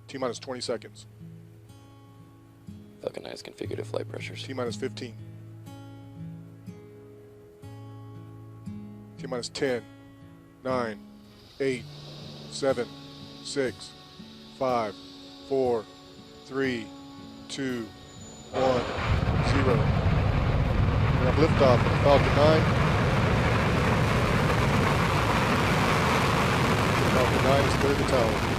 T-minus 20 seconds. Falcon 9 is configured at flight pressures. T-minus 15. T-minus 10, 9, 8, 7, 6, 5, 4, 3, 2, 1, 0. We have liftoff of the Falcon 9. Falcon 9 is cleared the tower.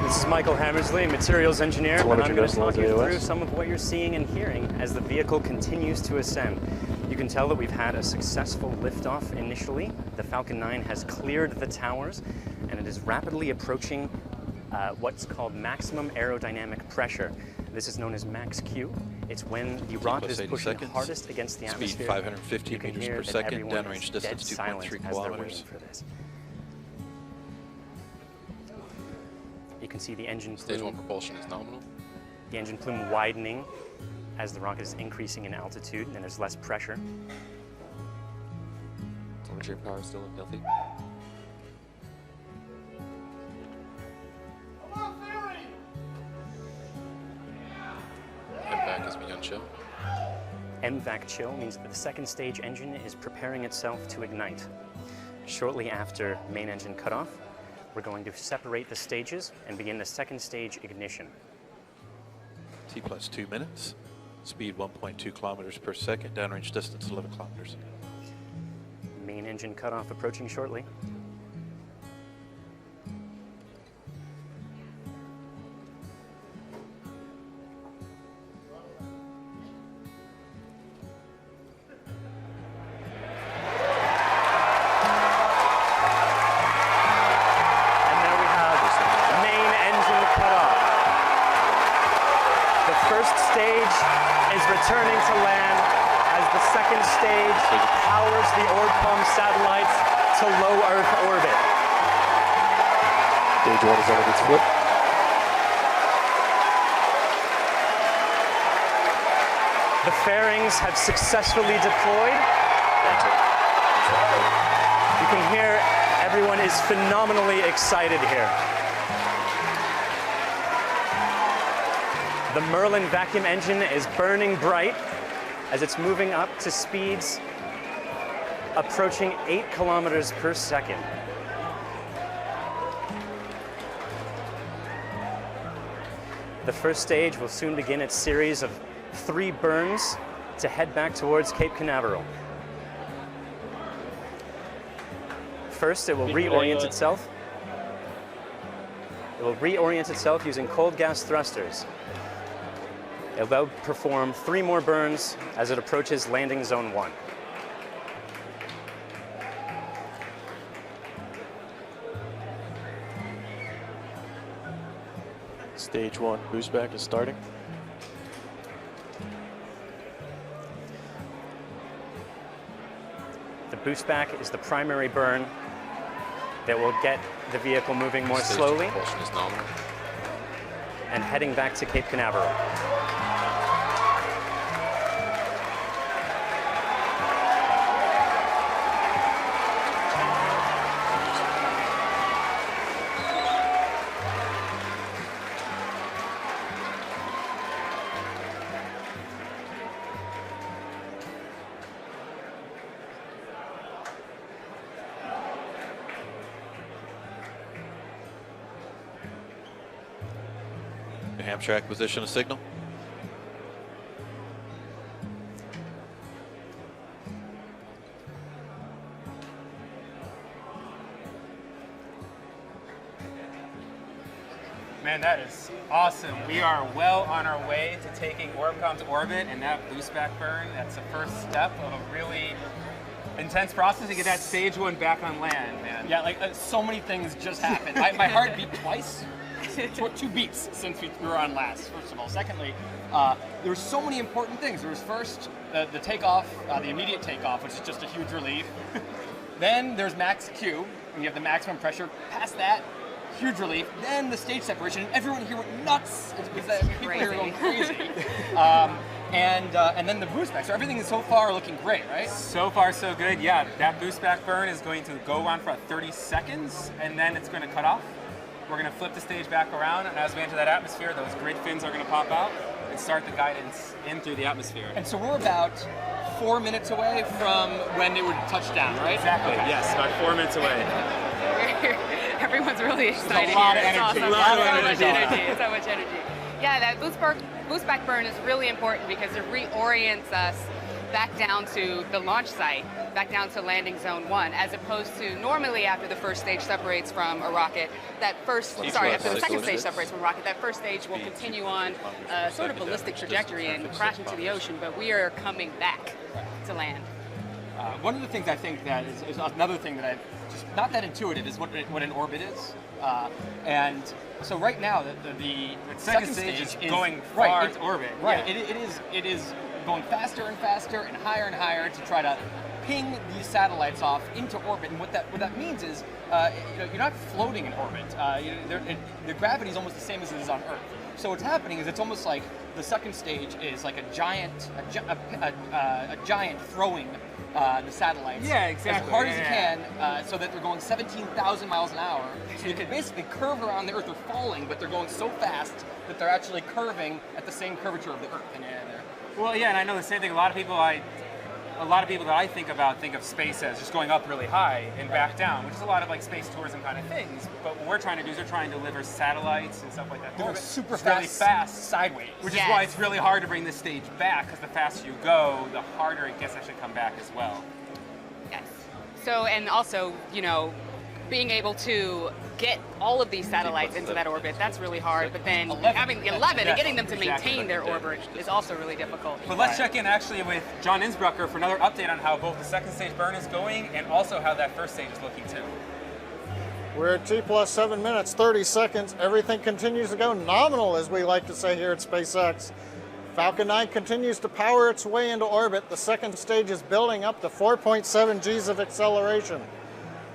This is Michael Hammersley, materials engineer, and I'm going to talk you through some of what you're seeing and hearing as the vehicle continues to ascend. You can tell that we've had a successful liftoff initially. The Falcon 9 has cleared the towers, and it is rapidly approaching what's called maximum aerodynamic pressure. This is known as max Q. It's when the rocket is pushing hardest against the atmosphere. Speed 550 meters per second, downrange distance 2.3 kilometers. You can see the engine plume. Stage 1 propulsion is nominal. The engine plume widening as the rocket is increasing in altitude, and there's less pressure. Telemetry power is still healthy. MVAC has begun chill. MVAC chill means that the second stage engine is preparing itself to ignite. Shortly after main engine cutoff, we're going to separate the stages and begin the second stage ignition. T plus 2 minutes, speed 1.2 kilometers per second, downrange distance 11 kilometers. Main engine cutoff approaching shortly. Returning to land as the second stage powers the Orbcomm satellites to low Earth orbit. Stage 1 is on its flip. The fairings have successfully deployed. You can hear everyone is phenomenally excited here. The Merlin vacuum engine is burning bright as it's moving up to speeds approaching 8 kilometers per second. The first stage will soon begin its series of 3 burns to head back towards Cape Canaveral. First, it will reorient itself. It will reorient itself using cold gas thrusters. It will perform 3 more burns as it approaches landing zone 1. Stage 1 boost back is starting. The boost back is the primary burn that will get the vehicle moving more slowly Propulsion is nominal. and heading back to Cape Canaveral. New Hampshire acquisition of signal. Man, that is awesome. We are well on our way to taking Orbcom to orbit, and that boost back burn, that's the first step of a really intense process to get that stage 1 back on land, man. Yeah, like so many things just happened. My heart beat twice. 2 beats since we were on last, first of all. Secondly, there were so many important things. There was first the takeoff, the immediate takeoff, which is just a huge relief. Then there's max Q, and you have the maximum pressure. Past that, huge relief. Then the stage separation, and everyone here went nuts. People here were going crazy. And then the boost back. So everything is so far looking great, right? So far, so good. Yeah, that boost back burn is going to go on for about 30 seconds, and then it's going to cut off. We're going to flip the stage back around, and as we enter that atmosphere, those grid fins are going to pop out and start the guidance in through the atmosphere. And so we're about 4 minutes away from when it would touch down, right? Exactly, Okay. yes, about 4 minutes away. Everyone's really excited. a lot of here. It's energy. awesome. A lot of So energy. much energy. So much energy. Yeah, that boost back burn is really important because it reorients us back down to the launch site, back down to landing zone 1, as opposed to normally after the first stage separates from a rocket, after the second stage separates from a rocket, that first stage will continue on a sort of ballistic trajectory and crash into the ocean, but we are coming back to land. One of the things I think that is another thing that I just not that intuitive is what an orbit is, and so right now the second stage is going far into orbit. Right, Yeah. it is going faster and faster and higher to try to ping these satellites off into orbit. And what that means is you're not floating in orbit. The gravity is almost the same as it is on Earth. So what's happening is it's almost like the second stage is like a giant throwing the satellites as hard as you can, so that they're going 17,000 miles an hour. So you can basically curve around the Earth. They're falling, but they're going so fast that they're actually curving at the same curvature of the Earth. Well, yeah, and I know the same thing. A lot of people that I think of space as just going up really high and back down, which is a lot of like space tourism kind of things. But what we're trying to do is we're trying to deliver satellites and stuff like that. They're super fast, really fast sideways. Which is why it's really hard to bring this stage back, because the faster you go, the harder it gets to actually come back as well. Yes. So, and also, being able to get all of these satellites into that orbit, that's really hard. But then having 11 and getting them to maintain their orbit is also really difficult. But let's check in actually with John Innsbrucker for another update on how both the second stage burn is going and also how that first stage is looking too. We're at T plus 7 minutes, 30 seconds. Everything continues to go nominal, as we like to say here at SpaceX. Falcon 9 continues to power its way into orbit. The second stage is building up to 4.7 Gs of acceleration.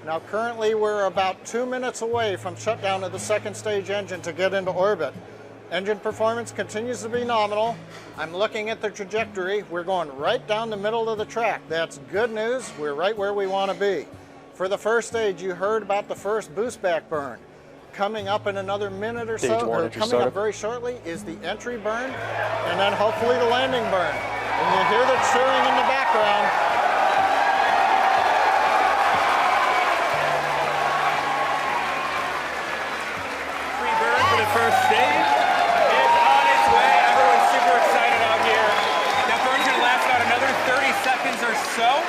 Now currently we're about 2 minutes away from shutdown of the second stage engine to get into orbit. Engine performance continues to be nominal. I'm looking at the trajectory. We're going right down the middle of the track. That's good news. We're right where we want to be. For the first stage, you heard about the first boost back burn. Coming up in another minute or so, or coming up very shortly, is the entry burn, and then hopefully the landing burn. And you hear the cheering in the background. First stage is on its way. Everyone's super excited out here. That burn's going to last about another 30 seconds or so,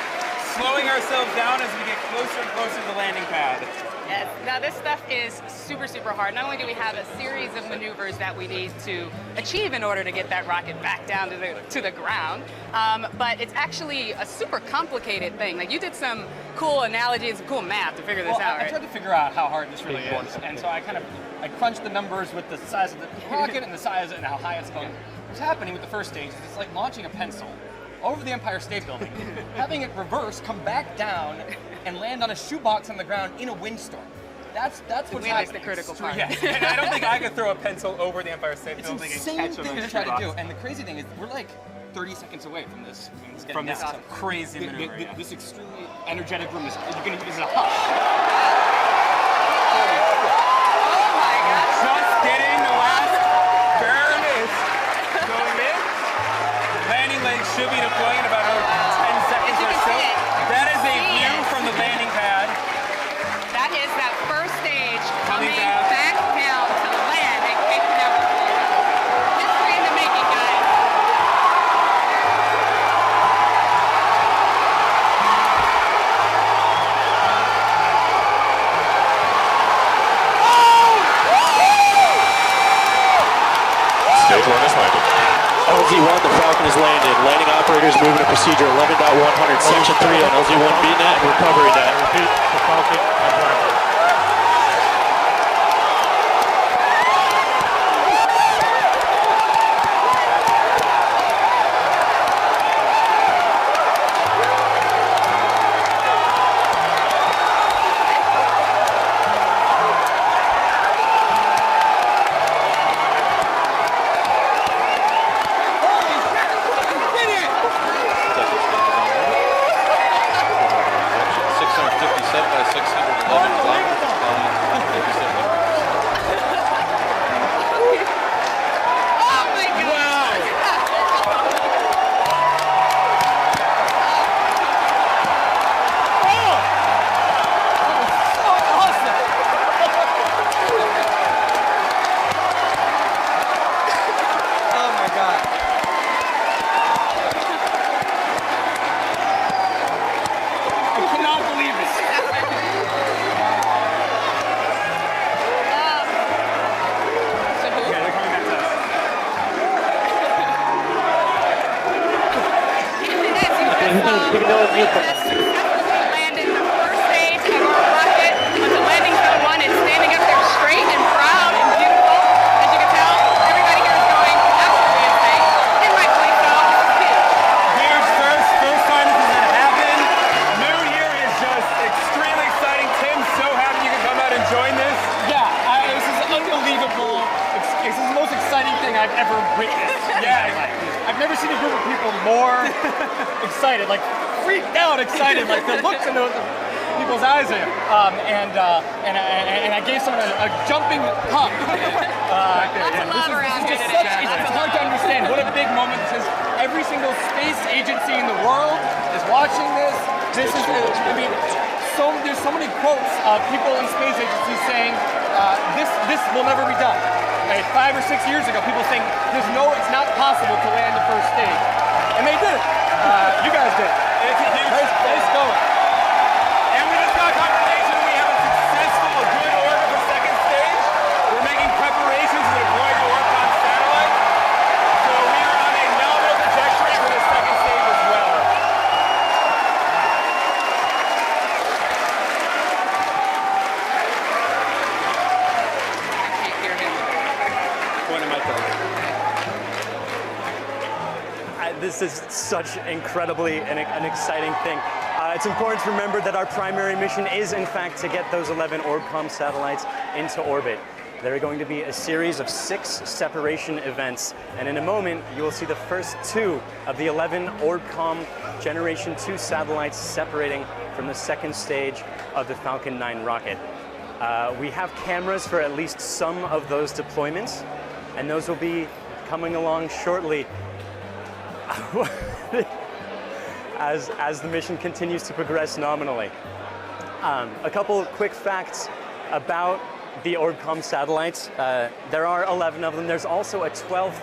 slowing ourselves down as we get closer and closer to the landing pad. Yes. Now this stuff is super, super hard. Not only do we have a series of maneuvers that we need to achieve in order to get that rocket back down to the ground, but it's actually a super complicated thing. Like you did some cool analogy and some cool math to figure this out, right? I tried to figure out how hard this really is, and so I crunched the numbers with the size of the rocket and the size and how high it's going. What's happening with the first stage is it's like launching a pencil over the Empire State Building, having it reverse, come back down, and land on a shoebox on the ground in a windstorm. That's what's happening. That's the critical part. Yeah, and I don't think I could throw a pencil over the Empire State Building It's and catch insane them thing to try to do. And the crazy thing is we're like 30 seconds away from this. From this crazy maneuver. This extremely energetic room is this is a hush. Just getting the last burn is going in. Landing legs should be deploying in about 10 seconds or so. That is a view from the landing pad. That is that first stage coming down. back down to land and kicking up. History in the making, guys. has landed. Landing operators moving to procedure 11.100, section 3 on LZ1 BNet and recovery net. Repeat, the Falcon has landed. Landed the first stage of our rocket onto landing zone 1 and standing up there straight and proud and beautiful. As you can tell, everybody here is going absolutely insane. And rightfully so. Huge first time this has happened. New Year is just extremely exciting. Tim's so happy you can come out and join this. Yeah, this is unbelievable. This is the most exciting thing I've ever witnessed. Yeah, I've never seen a group of people more excited, like freaked out excited, like the looks in people's eyes here. And I gave someone a jumping hug. Lots of love around here today. It's hard to understand what a big moment this is. Every single space agency in the world is watching this. This is, I mean, there's so many quotes of people in space agencies saying this will never be done. Like 5 or 6 years ago, people saying it's not possible to land the first stage, and they did it. You guys did. It's a huge nice going. And we just got confirmation we have a successful good orbit for second stage. We're making preparations to deploy the Orcon satellite. So we are on a nominal trajectory for the second stage as well. I can't hear him. Point of my This is such incredibly an exciting thing. It's important to remember that our primary mission is, in fact, to get those 11 Orbcomm satellites into orbit. There are going to be a series of 6 separation events, and in a moment, you will see the first 2 of the 11 Orbcomm Generation 2 satellites separating from the second stage of the Falcon 9 rocket. We have cameras for at least some of those deployments, and those will be coming along shortly as the mission continues to progress nominally. A couple of quick facts about the Orbcomm satellites. There are 11 of them. There's also a 12th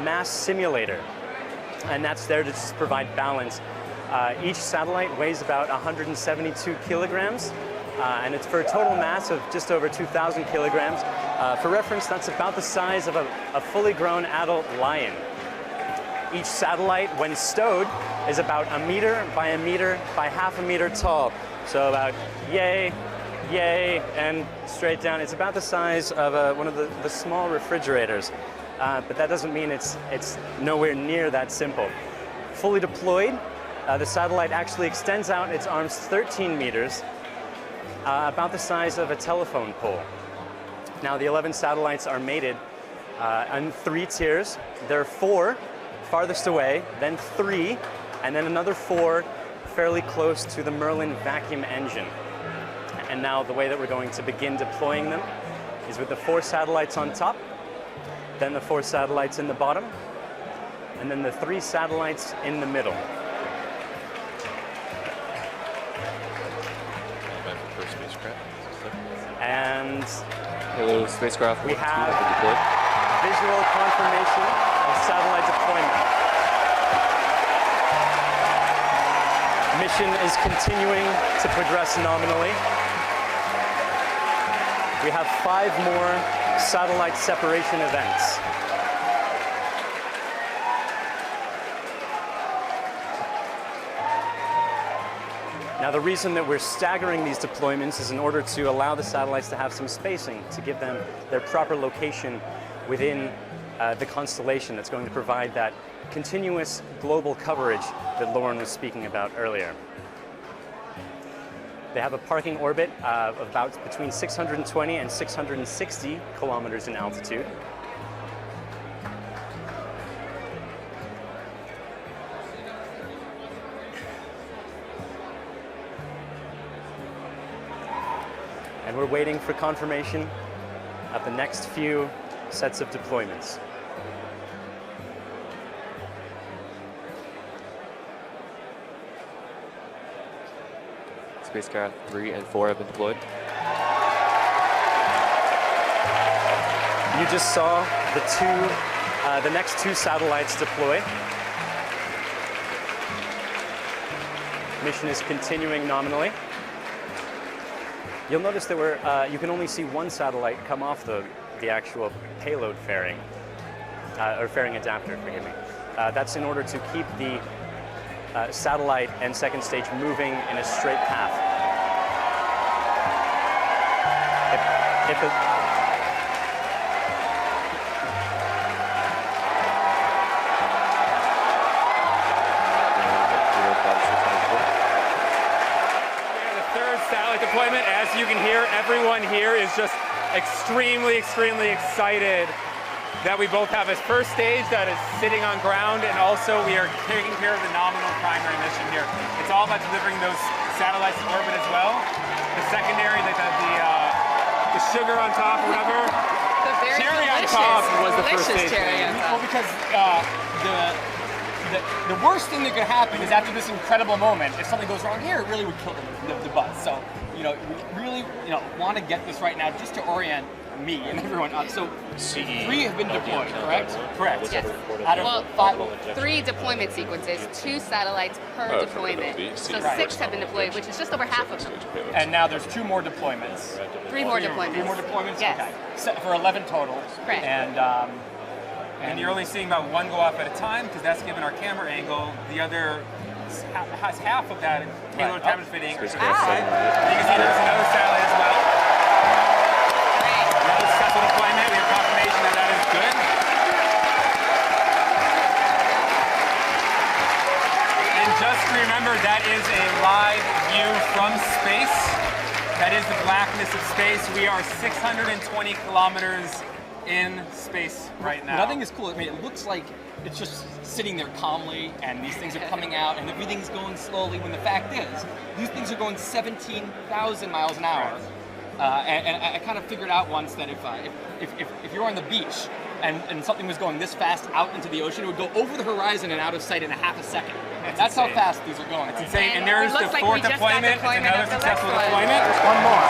mass simulator, and that's there to just provide balance. Each satellite weighs about 172 kilograms, and it's for a total mass of just over 2,000 kilograms. For reference, that's about the size of a fully grown adult lion. Each satellite, when stowed, is about 1 meter by 1 meter by half a meter tall. So about yay, and straight down. It's about the size of one of the small refrigerators. But that doesn't mean it's nowhere near that simple. Fully deployed, the satellite actually extends out its arms 13 meters, about the size of a telephone pole. Now, the 11 satellites are mated on 3 tiers. There are 4 farthest away, then 3, and then another 4 fairly close to the Merlin vacuum engine. And now the way that we're going to begin deploying them is with the 4 satellites on top, then the 4 satellites in the bottom, and then the 3 satellites in the middle. And Hello, spacecraft. we have visual confirmation of satellite deployment. Mission is continuing to progress nominally. We have 5 more satellite separation events. Now, the reason that we're staggering these deployments is in order to allow the satellites to have some spacing, to give them their proper location within the constellation that's going to provide that continuous global coverage that Lauren was speaking about earlier. They have a parking orbit of about between 620 and 660 kilometers in altitude. And we're waiting for confirmation of the next few sets of deployments. Spacecraft 3 and 4 have been deployed. You just saw the next two satellites deploy. Mission is continuing nominally. You'll notice that you can only see one satellite come off the actual payload fairing, or fairing adapter, forgive me. That's in order to keep the satellite and second stage moving in a straight path. The third satellite deployment, as you can hear, everyone here is just extremely, extremely excited that we both have a first stage that is sitting on ground, and also we are taking care of the nominal primary mission here. It's all about delivering those satellites to orbit as well. The secondary, the sugar on top, or whatever. The very cherry on delicious, top was the first delicious stage. cherry on top. Well, because the worst thing that could happen is after this incredible moment, if something goes wrong here, it really would kill the buzz. So, we really, want to get this right now just to orient me and everyone up. So, 3 have been deployed, correct? Correct. Yes. Out of 5. 3 deployment sequences, 2 satellites per deployment. So 6 have been deployed, which is just over half of them. And now there's 2 more deployments. 3 more deployments. 3 more deployments? Yes. Okay. So, for 11 total. Correct. And you're only seeing about one go off at a time because that's given our camera angle. The other has half of that payload time and fitting. You can see there's another satellite as well. Another successful deployment. We have confirmation that that is good. And just remember, that is a live view from space. That is the blackness of space. We are 620 kilometers in space right now. What I think is cool, it looks like it's just sitting there calmly and these things are coming out and everything's going slowly, when the fact is, these things are going 17,000 miles an hour. And I kind of figured out once that if you're on the beach and something was going this fast out into the ocean, it would go over the horizon and out of sight in a half a second. That's how fast these are going. That's insane. And there's the like 4th deployment. It's another successful deployment. There's one more.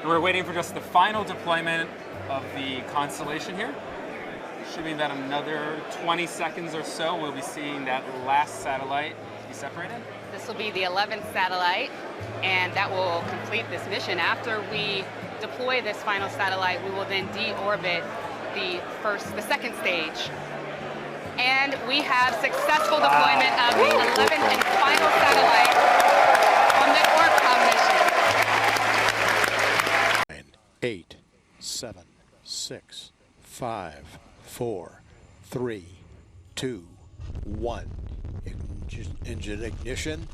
We're waiting for just the final deployment of the constellation here. Should be about another 20 seconds or so. We'll be seeing that last satellite be separated. This will be the 11th satellite, and that will complete this mission. After we deploy this final satellite, we will then deorbit the second stage. And we have successful deployment of the 11th and final satellite on the ORBCOM mission. 8, 7, 6, 5, 4, 3, 2, 1. Engine ignition,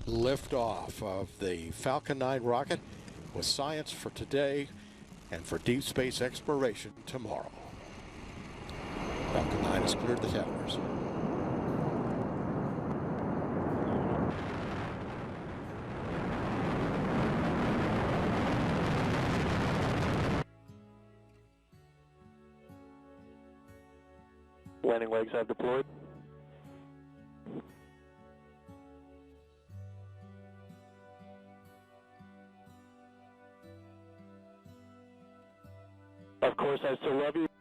liftoff of the Falcon 9 rocket with science for today and for deep space exploration tomorrow. Falcon 9 has cleared the towers. Landing legs have deployed. Of course, I still love you.